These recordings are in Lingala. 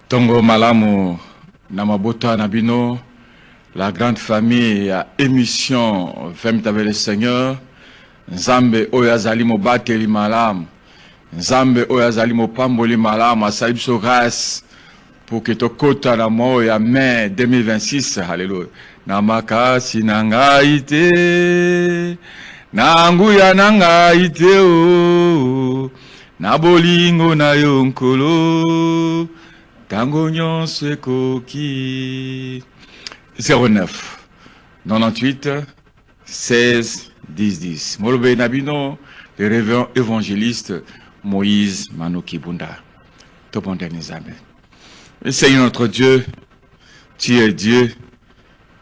Tongo malamu na mabota na bino, la grande famille à émission Femme avec le Seigneur. Nzambe oyo azali mobateli malamu, Nzambe oyo azali mopamboli malamu, asali biso grâce pour que tokota na moyo ya mai 2026. Hallelujah. Na makasi na ngai te, na nguya na ngai te o, na bolingo na yo nkolo, tango nyonso ekoki. 09 98 16 10 10. Molobe Nabino, le révérend évangéliste Moïse Manoki Bunda. Toponde Nizame. Seigneur notre Dieu, tu es Dieu,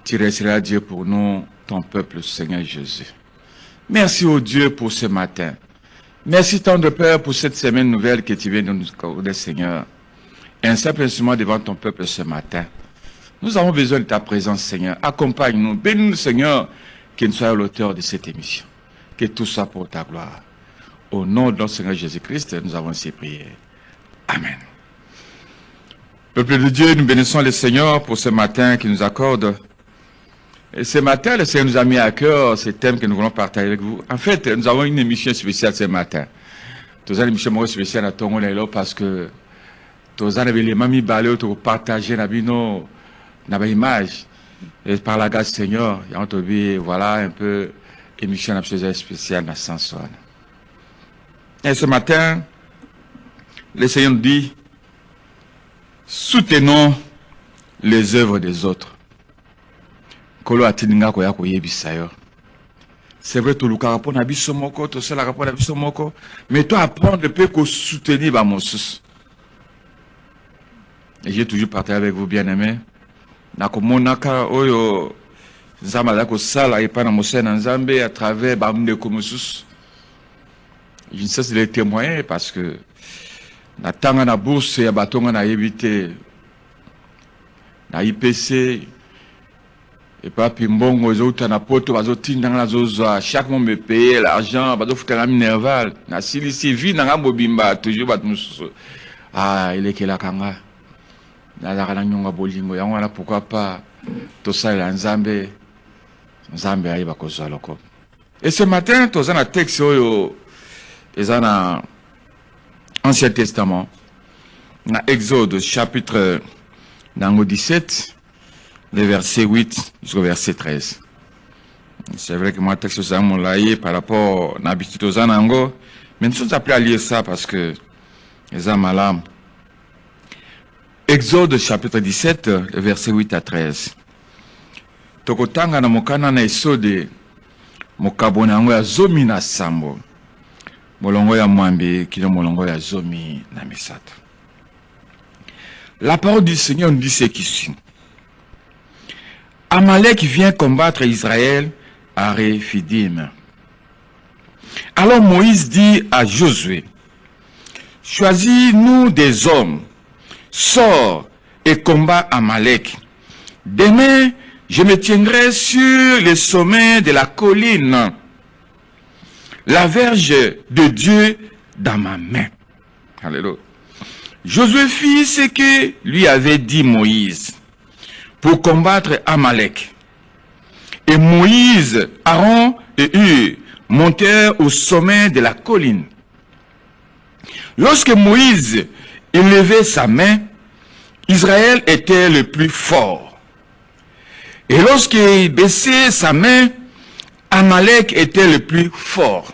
tu resteras Dieu pour nous, ton peuple, Seigneur Jésus. Merci au Dieu pour ce matin. Merci tant de Père pour cette semaine nouvelle que tu viens de nous accorder, Seigneur. Et un simple instrument devant ton peuple ce matin. Nous avons besoin de ta présence, Seigneur. Accompagne-nous, bénis-nous, Seigneur, que nous soyons l'auteur de cette émission. Que tout soit pour ta gloire. Au nom de notre Seigneur Jésus-Christ, nous avons ainsi prié. Amen. Peuple de Dieu, nous bénissons le Seigneur pour ce matin qu'il nous accorde. Et ce matin, le Seigneur nous a mis à cœur ces thèmes que nous voulons partager avec vous. En fait, nous avons une émission spéciale ce matin. Nous avons une émission spéciale à Tongo Nailo parce que nous avons les mamies balé pour partager nos images. Et par la grâce du Seigneur, il y a entendu, voilà, un peu émission spéciale dans Samson. Et ce matin, le Seigneur nous dit, soutenons les œuvres des autres. C'est vrai, tout le monde répond à Bissomoko, tout seul répond à Bissomoko, mais toi apprends de peu que soutenir mon sous. Et j'ai toujours partagé avec vous, bien-aimés. Nakomonaka oyo nzamba ko sala epa na mosena nzambe à travers bamde komusus. Je ne sais si les témoins parce que na tanga na bourse ya batonga na yebité na IPC et pas pimbongo ezouta na poto bazotinda na zozo chaque mois me payer l'argent bazofuta na minerval na silisi vi na ngambobimba toujours batmususu il est que la kanga. Pourquoi pas tout ça là Nzambe ayiba kozwa loko. Et ce matin tous un texte oyo ezana Ancien Testament na Exode chapitre 17 le verset 8 jusqu'au verset 13. C'est vrai que moi texte ça mon laïe par rapport à l'habitude aux anango, mais nous sommes appelés à lire ça parce que les amalam. Exode chapitre 17, le verset 8 à 13. Tokotanga na mokana na Esode, mokabona yango ya zomi na sambo. Molongo ya mwambe, kino molongo ya zomi na misato. La parole du Seigneur nous dit ce qui suit. Amalek vient combattre Israël à Rephidim. Alors Moïse dit à Josué, choisis-nous des hommes, sors et combat Amalek. Demain, je me tiendrai sur le sommet de la colline, la verge de Dieu dans ma main. Alléluia. Josué fit ce que lui avait dit Moïse pour combattre Amalek. Et Moïse, Aaron et Hur montèrent au sommet de la colline. Lorsque Moïse élevait sa main, Israël était le plus fort. Et lorsqu'il baissait sa main, Amalek était le plus fort.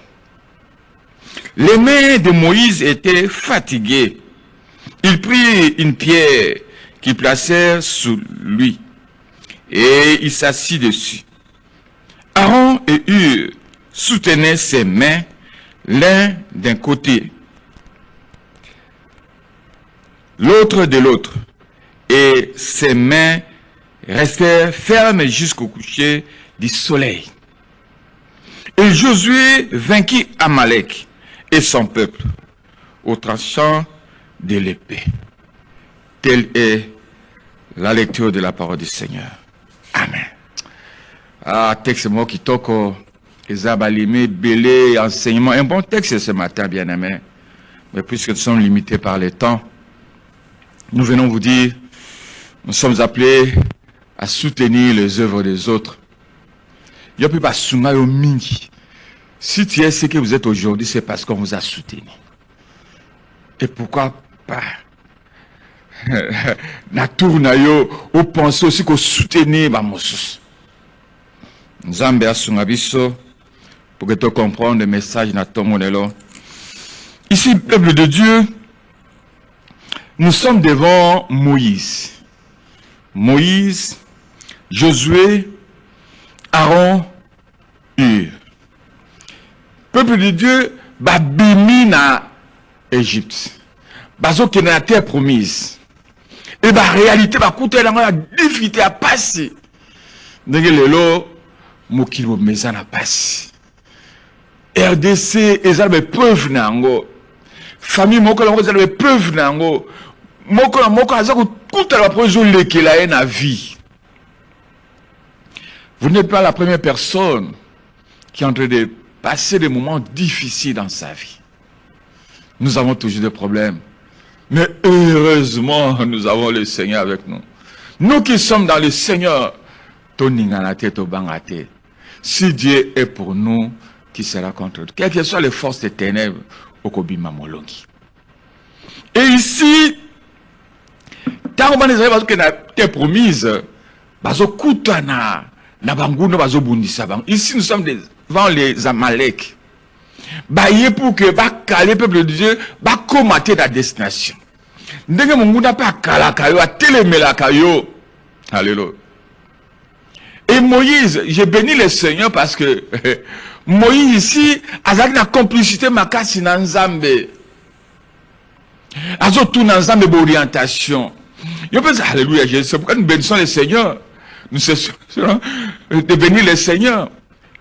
Les mains de Moïse étaient fatiguées. Il prit une pierre qu'il plaçait sous lui et il s'assit dessus. et Hur soutenaient ses mains, l'un d'un côté, l'autre de l'autre, et ses mains restèrent fermes jusqu'au coucher du soleil. Et Josué vainquit Amalek et son peuple au tranchant de l'épée. Telle est la lecture de la parole du Seigneur. Amen. Ah, texte moi qui toque, Ezabalime, Belé, enseignement. Un bon texte ce matin, bien-aimé. Mais puisque nous sommes limités par le temps, nous venons vous dire, nous sommes appelés à soutenir les œuvres des autres. Il n'y a plus pas de mini. Si tu es ce que vous êtes aujourd'hui, c'est parce qu'on vous a soutenu. Et pourquoi pas? Na tournayo, ou pensez aussi qu'on soutenir ma moussous. Nzambe asungabiso, pour que tu comprennes le message na ton monelo. Ici, peuple de Dieu, nous sommes devant Moïse. Moïse, Josué, Aaron, Hur. Peuple de Dieu, babimi na Égypte. Bazo qui est dans la terre promise. Et la réalité, la difficulté à passer. Donc, le mokili meza na passe. RDC, ils ont des preuves nango. Famille moko la ils ont des preuves nango. Moko azako kuta la projo lekela na vie. Vous n'êtes pas la première personne qui est en train de passer des moments difficiles dans sa vie. Nous avons toujours des problèmes. Mais heureusement, nous avons le Seigneur avec nous. Nous qui sommes dans le Seigneur, si Dieu est pour nous, qui sera contre nous? Quelles que soient les forces des ténèbres, Okobima Molongi. Et ici, tant que tu es promise, ici nous sommes devant les Amalek. Pour que le peuple de Dieu va commater la destination. Ndenge Mungu n'a pas kalakayo, a télémelakayo. Alléluia. Et Moïse, j'ai béni le Seigneur parce que Moïse ici, a une complicité makasi na Nzambe. Azo tout na Nzambe d'orientation. Je pense, alléluia, c'est pourquoi nous bénissons le Seigneur. Nous cessons de bénir le Seigneur.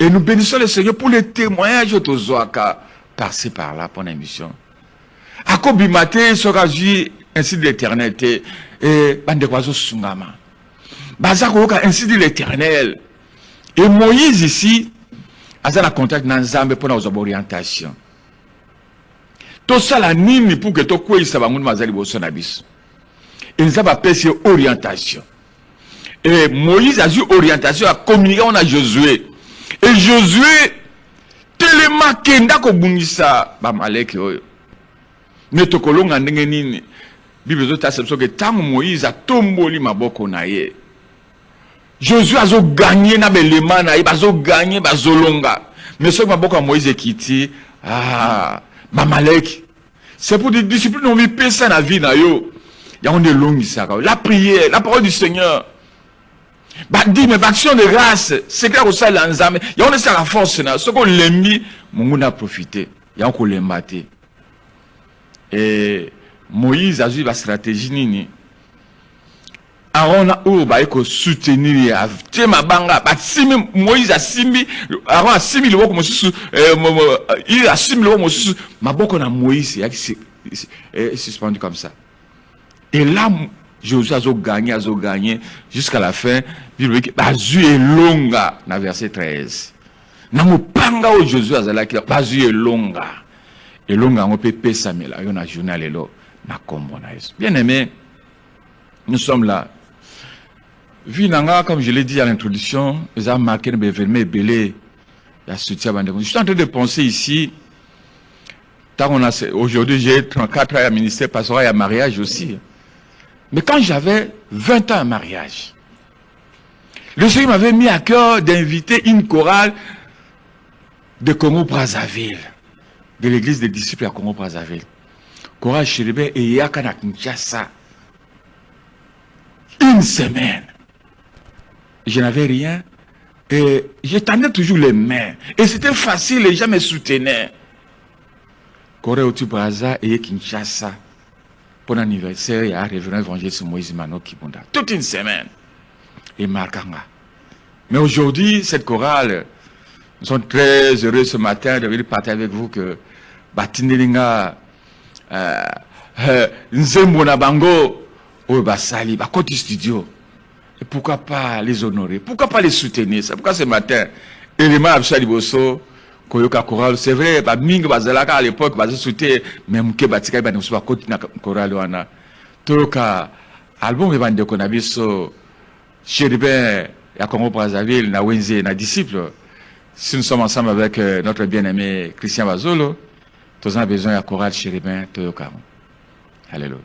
Et nous bénissons le Seigneur pour les témoignages de Zoaka, par-ci par-là, pour l'émission. Akobimate sera dit ainsi de l'éternité. Et Bandekwazo Sungama. Bazakoka ainsi de l'éternel. Et Moïse ici, a un contact dans Nzambe pour nos orientations. Tout ça la nini pour que tu quoi ça va nous mazali bosonabis. Et nous avons appelé cette orientation. Et Moïse a eu orientation à communiquer on a Josué. Et Josué, tellement kenda ko bungisa ba malek oyo. Mais tokolonga ndenge nini. Bible zota sepso que tant Moïse a tomboli maboko na ye. Josué a zo gagné na belema na ye, bazo gagné bazolonga. Mais ce que maboko Moïse ekiti, ba malek. C'est pour des disciplines on vit pesa na vie na yo. Ya on de longisa. La prière, la parole du Seigneur. Dit mais action de grâce, c'est clair que ça l'enzame. Il y a on est la force là, ce qu'on l'aime, mon a profité. Il y a on l'embâté. Et Moïse a eu la stratégie nini. Aaron a eu ba eko soutenir ya tema banga, ba simi Moïse a simi, Aaron a simi le woko mosusu, il a simi le woko mosusu, maboko na Moïse est suspendu comme ça. Et là Josué a gagné jusqu'à la fin. Bazu est longa, dans verset 13. Namu panga o Josué azalaki, bazu est longa. Et longa on peut pesa mela, yon a journal elo na kombo na Yesu. Bien aimé, nous sommes là. Vinanga, comme je l'ai dit à l'introduction, ils ont marqué le événement belé, la soutien bande. Je suis en train de penser ici. Aujourd'hui, j'ai 34 ans à ministère pastoral et à mariage aussi. Mais quand j'avais 20 ans à mariage, le Seigneur m'avait mis à cœur d'inviter une chorale de Congo-Brazzaville, de l'église des disciples à Congo-Brazzaville. Chorale Chéribé et Yakana Kinshasa. Une semaine. Je n'avais rien. Et je tendais toujours les mains. Et c'était facile, les gens me soutenaient. Corée au Braza et Kinshasa. Pour l'anniversaire, il y a un révérend évangéliste Moïse Mano Kibunda. Toute une semaine. Et Markanga. Mais aujourd'hui, cette chorale, nous sommes très heureux ce matin de venir partager avec vous que Batinelinga, Nzembona Bango, Basali, Bakoti Studio. Et pourquoi pas les honorer? Pourquoi pas les soutenir? C'est pourquoi ce matin, élément Abshali Bosso, Koyoka Chorale, c'est vrai, Ming Bazalaka à l'époque, Bazal Souté, même Mke Batika, Ban Ousba Kotina Chorale Wana. Toka, album Evan Konabiso, Chéribin, à Congo Brazzaville, na Wenze, na disciple. Si nous sommes ensemble avec notre bien-aimé Christian Bazolo, nous avons besoin de chorale Chéribin, Toyoka. Alléluia.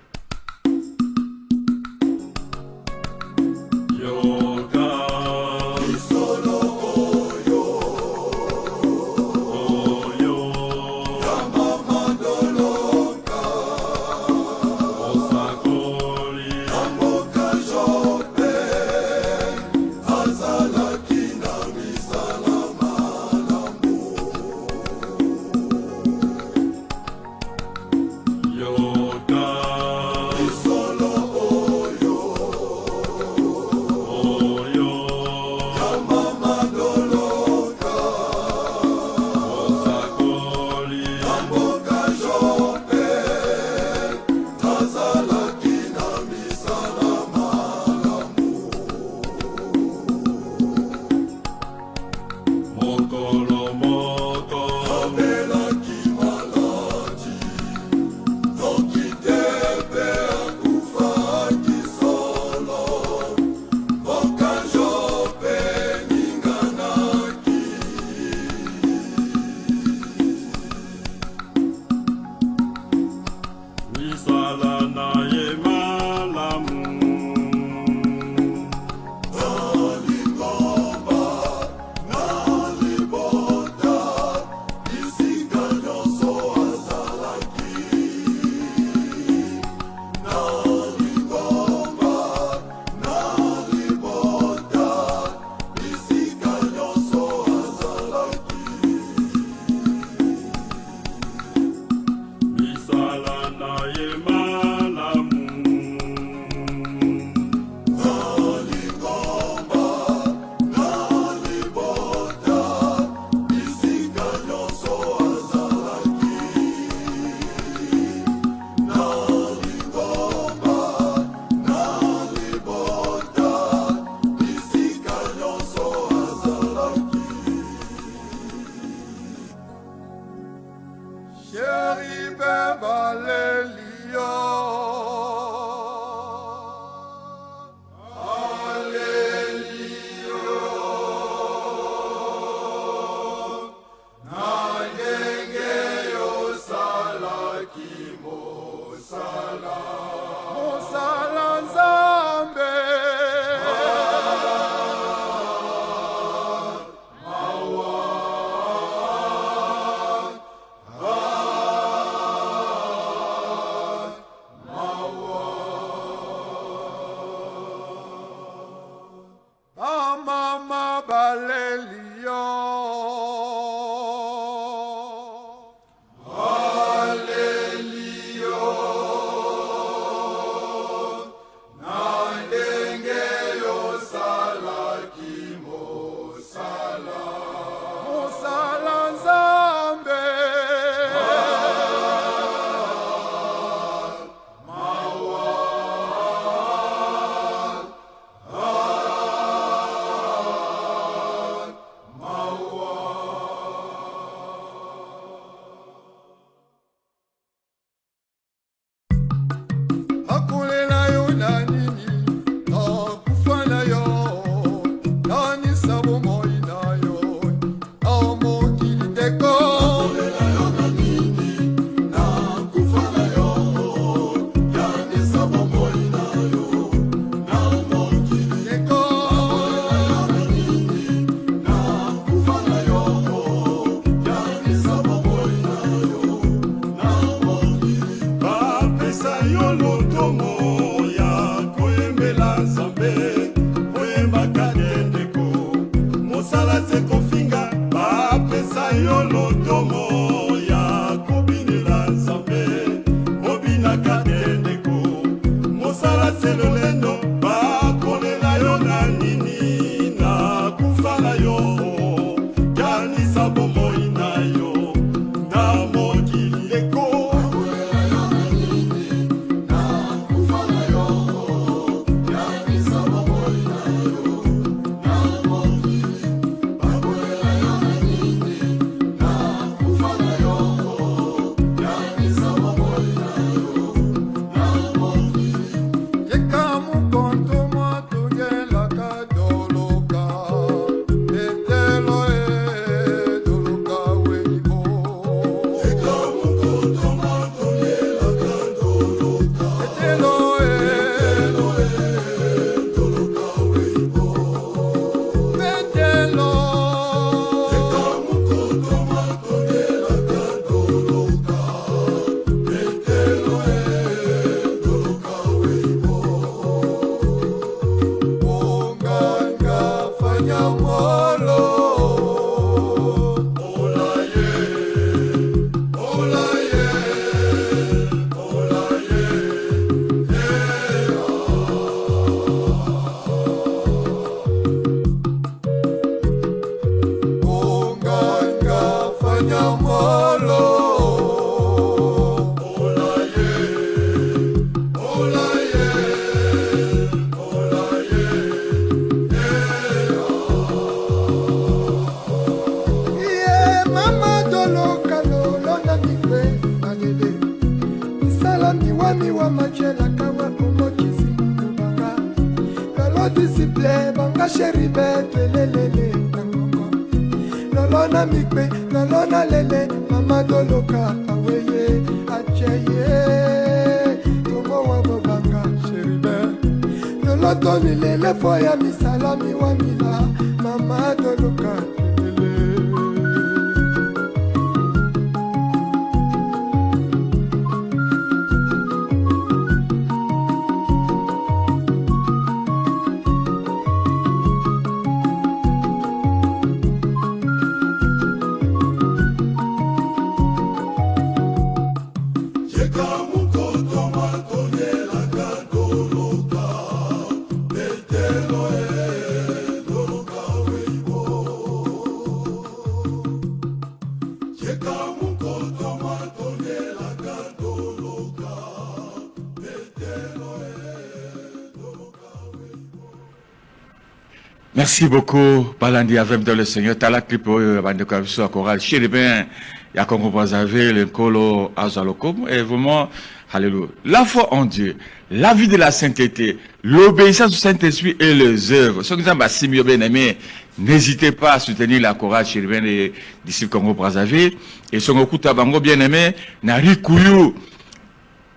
Merci beaucoup, Balandi avec le Seigneur. T'as la clip de Kaviso à Chorale. Chez bien, il y a comme vous avez le Kolo Azalokom. Et vraiment, alléluia. La foi en Dieu, la vie de la sainteté, l'obéissance au Saint-Esprit et les œuvres. Ce que nous si mieux bien aimé, n'hésitez pas à soutenir la Chorale chez bien les disciples Congo Brazzaville. Et son okuta bango bien aimé, na Rikuyu.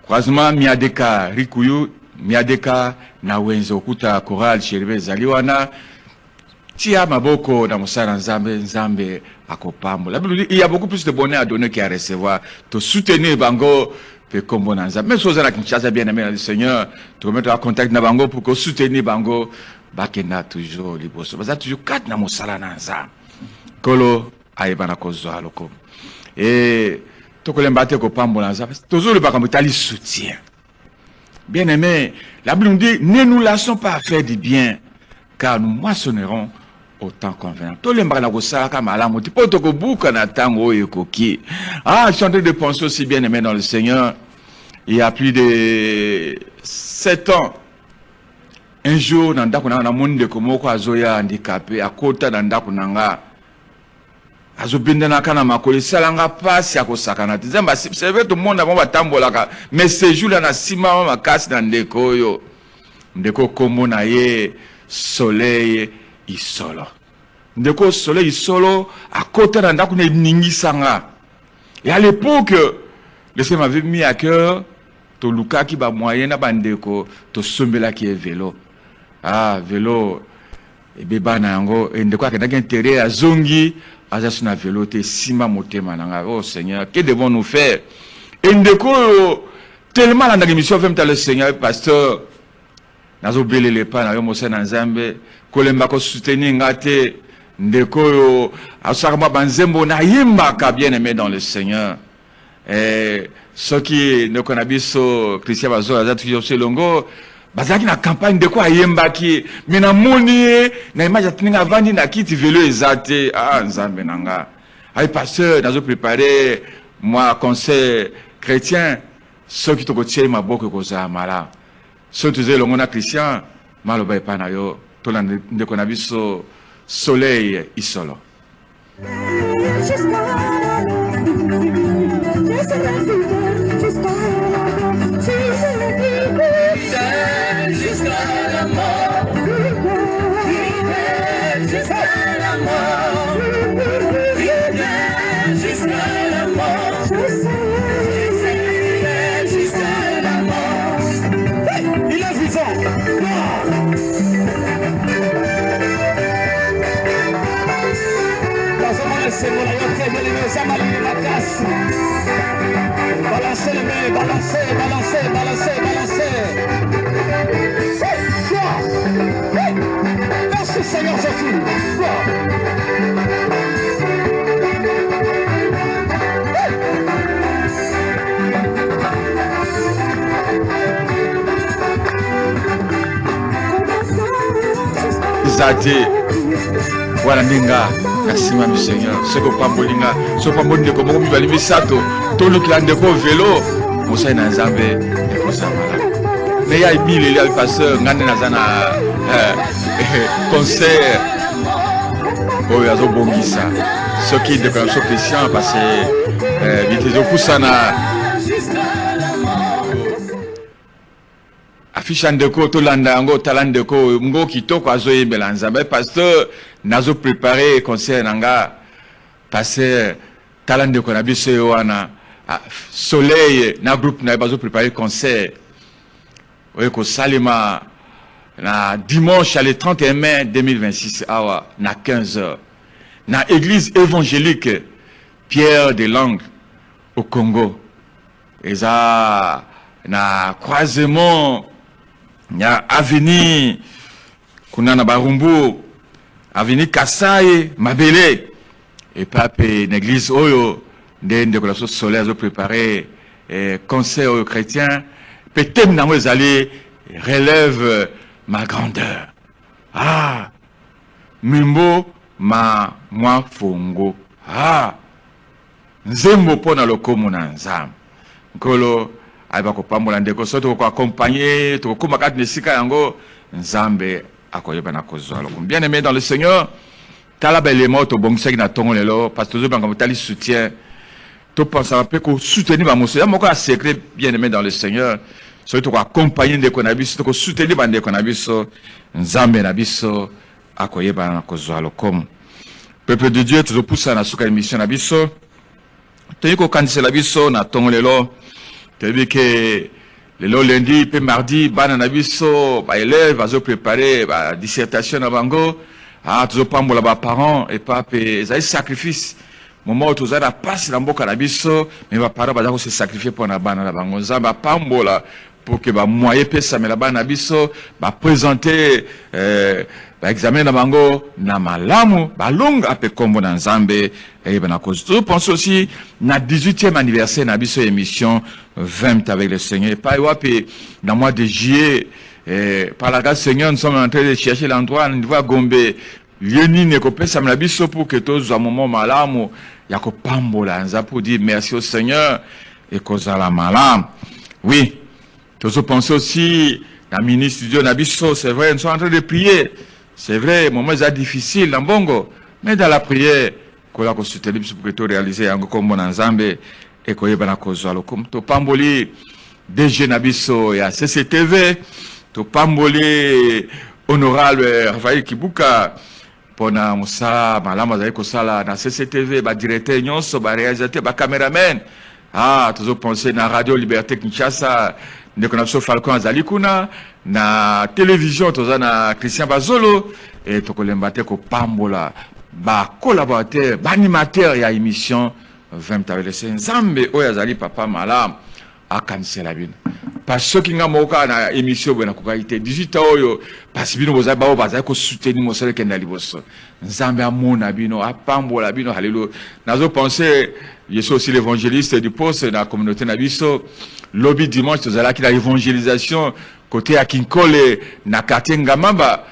Croisement Miadeka, Rikuyu, Miadeka, na Wenzo okuta Chorale chez bien Zaliwana. Tia maboko na musala nzambe akopambo. La Bible dit il y a beaucoup plus de bonheur à donner qu'à recevoir. Te soutenir bango pe kombo na nzambe. Même si vous avez Kinshasa bien aimé le Seigneur, te mettre en contact na bango pour que soutenir bango bakena toujours liboso. Parce que toujours quatre na musala na nzambe. Kolo aibana kozwa loko. Et to kolembate ko pambo na nzambe. Toujours le bakambo tali soutien. Bien aimé, la Bible nous dit ne nous lassons pas à faire du bien car nous moissonnerons au temps convenant. Tous les marins au salaka malamu, tu peux te bouca na tango et coquille. Ah, je suis en train de penser aussi bien aimé dans le Seigneur. Il y a plus de 7 ans. Un jour, dans le monde de Komoko, Azoya handicapé, à côté dans Dakunanga. Azobindana kana makoli salanga pasi yako sakana. Tizamba c'est vrai tout le monde va tambolaka. Mais ce jour-là na sima makasi na ndeko yo. Ndeko kombo na ye soleil isolo. Ndeko soleil isolo à côté d'un ndaku ningi sanga. Et à l'époque, le Seigneur m'avait mis à cœur to luka ki ba moyen na bandeko to sombela ki vélo. Ah vélo et beba na yango et ndeko akenda intérêt à zongi azasuna vélo te sima motema nanga. Oh Seigneur, que devons nous faire? Et ndeko tellement dans l'émission fait le Seigneur pasteur nazo belé les pas na yo mose na nzambe kolemba ko soutenir ngate ndeko yo asakama banzembo na yimbaka bien aimé dans le Seigneur. Et ceux qui ne connaissent pas Christian Bazo azatu yo selongo bazaki na campagne de quoi yimbaki mina moni na image tininga vandi na kiti vélo ezate ah nzambe nanga ay pasteur nazo préparer moi conseil chrétien ceux qui te kotier maboko ko za mala. Si tu es le Christian, maloba epanayo, tola ndeko na biso soleil isolo. Balancez les mains, balancez, balancez, balancez, balancez. Merci Seigneur Jésus. Zate voilà ninga merci ma Seigneur ce que pambolinga so pambonde ko mo bibali bisato to le clan de ko vélo Moussa na Nzambe e ko samala mais ya ibili le pasteur ngane na zana concert o ya zo bongisa ce qui de comme so Christian parce que bitezo kusana affiche ndeko to landa ngo talandeko ngo kitoko azoye belanza mais pasteur nazo préparer concert nanga passer talandeko na biso wana soleil na groupe na bazo préparer concert oye ko salima na dimanche le 31 mai 2026 awa na 15h na église évangélique Pierre de Langue au Congo eza na croisement ya avenue kunana barumbu avenue Kasai Mabele et pape l'église oyo ndende ko la solaire zo préparer concert aux chrétiens peut-être na moi aller relève ma grandeur mimbo ma moi fongo nzembo pona lokomo na nzam nkolo aiba ko pambola ndeko soto ko accompagner to ko makati nesika yango nzambe akoyeba na kozwalo bien aimé dans le Seigneur tala belle moto bongisa na tongo lelo parce que zo banga motali soutien to pensa pe ko soutenir ba moso ya moko a secret bien aimé dans le Seigneur soto ko accompagner ndeko na biso to ko soutenir ba ndeko na biso nzambe na biso akoyeba na kozwalo comme peuple de Dieu toujours poussa na suka émission na biso to yiko kanisa la biso na tongo lelo tellement que le lundi et mardi, bana na biso, ba élèves vazo préparer ba dissertation na bango, toujours pas mbola ba parents et pas za sacrifice. Moment où tous a passe na mboka na biso, mais ba parents ba se sacrifier pour na bana na bango, za ba pambola pour que ba moyen pesa mais la bana na biso, ba présenter ba examen na bango na malamu, ba longa pe kombo na Nzambe et ben na cause. Je pense aussi na 18e anniversaire na biso émission 20 avec le Seigneur. Pas dans le mois de juillet, par la grâce du Seigneur, nous sommes en train de chercher l'endroit, nous devons Gombe, Lioni, Nekopé, Samlabiso, pour que tous, à un moment malam, Yako Pambola, pour dire merci au Seigneur et cause à la malam. Oui, tous pensons aussi, la ministre du Dieu Nabiso, c'est vrai, nous sommes en train de prier. C'est vrai, moment est difficile, dans Bongo, mais dans la prière, qu'on a consulté pour que tout réaliser, comme mon ensemble. Et qu'on y a kozalo comme to pamboli DG Nabiso ya CCTV to pamboli honorable Raphaël Kibuka pona musala malama za ko sala na CCTV ba directeur nyonso ba réalisateur ba cameraman toujours penser na radio Liberté Kinshasa ndeko na so Falcon azali kuna na télévision toza na Christian Bazolo et to kolemba te ko pambola ba collaborateur ba animateur ya émission 20 avec les Nzambe oyazali papa malam a cancela bin parce que kinga moka na émission bena ko qualité 18 oyo parce bino boza ba baza ko soutenir mo sele kenda liboso Nzambe amona bino apambola bino haleluya nazo penser je suis aussi l'évangéliste du poste dans la communauté na biso lobby dimanche tozala ki la évangélisation côté à Kinkole na quartier Ngamamba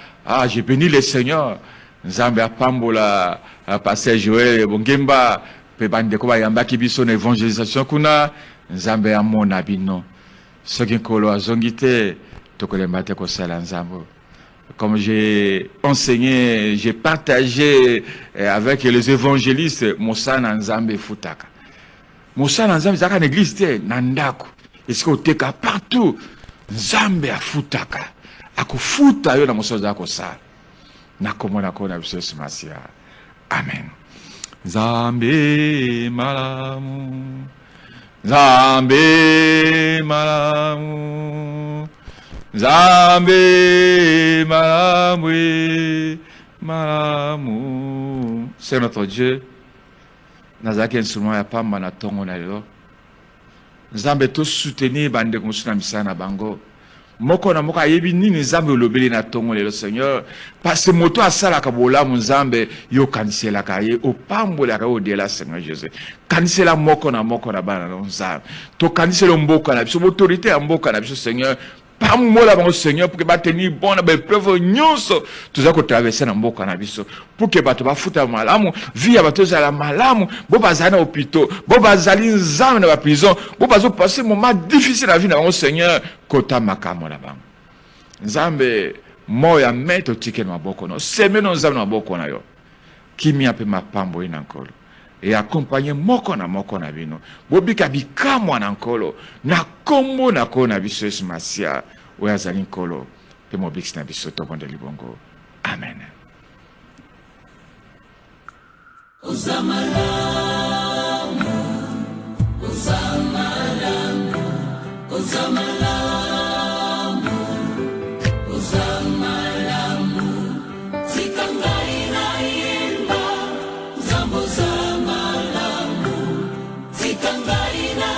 j'ai béni le Seigneur Nzambe apambola pasteur Joël Bongemba pe bande ko ba yamba ki biso na évangélisation kuna Nzambe amona bino soki kolo azongite to kolemba te ko sala Nzambe comme j'ai enseigné j'ai partagé avec les évangélistes Mosana Nzambe futaka Mosana Nzambe zaka na église te na ndako est-ce que teka partout Nzambe afutaka akufuta yo na mosoza ko sala na komona ko na biso masia amen. Nzambe malamu, Nzambe malamu, Nzambe malamu, malamu. C'est notre Dieu. Nazaki instrument ya pamba na tongo na lelo. Nzambe to soutenir bande comme suna misana bango. moko na moko ayebi nini nzambe olobeli na tongo lelo Seigneur, parce que moto asala ka bolamu nzambe yo kanisela ka ye opambola ka odela Seigneur Jésus. Kanisela moko na bana na nzambe. To kanisela mboka na biso autorité ya mboka na biso Seigneur. Pas mola bango Seigneur pour que ba tenir bon na ba preuve nyonso tuza ko traverser na mboka na biso pour que bato ba futa malamu vie ya bato za la malamu bo bazali na hôpital bo bazali nzambe na ba prison bo bazo passer moment difficile na vie na bango Seigneur kota makamo na bango nzambe moya meto tikel maboko no semeno nzambe na maboko na yo kimi ape mapambo ina nkolo et accompagner moko na bino bobika bikamwa na nkolo na kombo na ko na biso Yesu Masia oya zali nkolo pe mobiksi na biso to bonde libongo amen. Zikangai na